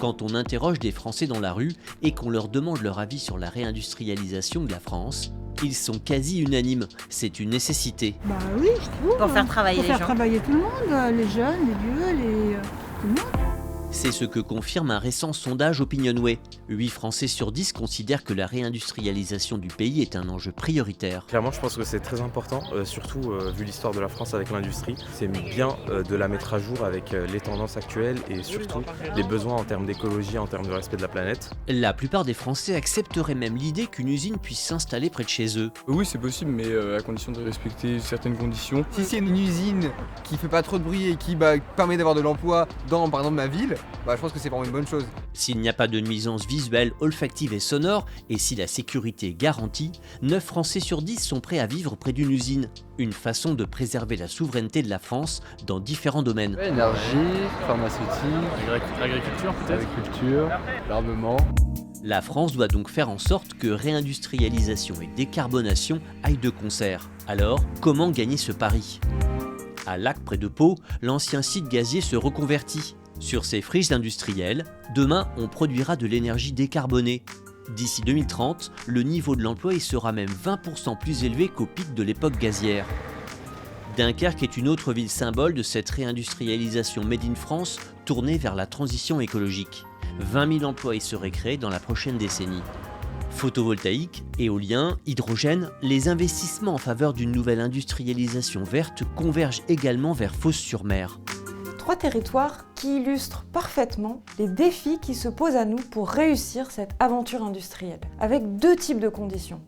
Quand on interroge des Français dans la rue et qu'on leur demande leur avis sur la réindustrialisation de la France, ils sont quasi unanimes. C'est une nécessité. Bah oui, je trouve. Pour faire travailler les gens. Pour faire travailler tout le monde, les jeunes, les vieux, tout le monde. C'est ce que confirme un récent sondage Opinionway. 8 Français sur 10 considèrent que la réindustrialisation du pays est un enjeu prioritaire. Clairement, je pense que c'est très important, surtout vu l'histoire de la France avec l'industrie. C'est bien de la mettre à jour avec les tendances actuelles et surtout les besoins en termes d'écologie, en termes de respect de la planète. La plupart des Français accepteraient même l'idée qu'une usine puisse s'installer près de chez eux. Oui, c'est possible, mais à condition de respecter certaines conditions. Si c'est une usine qui fait pas trop de bruit et qui permet d'avoir de l'emploi dans, par exemple, ma ville, je pense que c'est vraiment une bonne chose. S'il n'y a pas de nuisances visuelles, olfactives et sonores, et si la sécurité est garantie, 9 Français sur 10 sont prêts à vivre près d'une usine. Une façon de préserver la souveraineté de la France dans différents domaines. Énergie, pharmaceutique, Agriculture peut-être. agriculture, l'armement. La France doit donc faire en sorte que réindustrialisation et décarbonation aillent de concert. Alors, comment gagner ce pari ? À Lac, près de Pau, l'ancien site gazier se reconvertit. Sur ces friches industrielles, demain, on produira de l'énergie décarbonée. D'ici 2030, le niveau de l'emploi y sera même 20% plus élevé qu'au pic de l'époque gazière. Dunkerque est une autre ville symbole de cette réindustrialisation made in France tournée vers la transition écologique. 20 000 emplois y seraient créés dans la prochaine décennie. Photovoltaïque, éolien, hydrogène, les investissements en faveur d'une nouvelle industrialisation verte convergent également vers Fos-sur-Mer. 3 territoires qui illustrent parfaitement les défis qui se posent à nous pour réussir cette aventure industrielle, avec 2 types de conditions.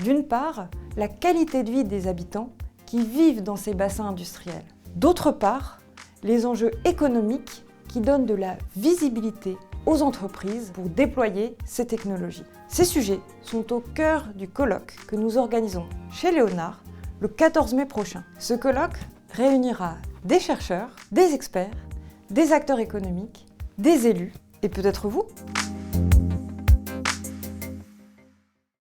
D'une part, la qualité de vie des habitants qui vivent dans ces bassins industriels. D'autre part, les enjeux économiques qui donnent de la visibilité aux entreprises pour déployer ces technologies. Ces sujets sont au cœur du colloque que nous organisons chez Léonard le 14 mai prochain. Ce colloque réunira des chercheurs, des experts, des acteurs économiques, des élus et peut-être vous.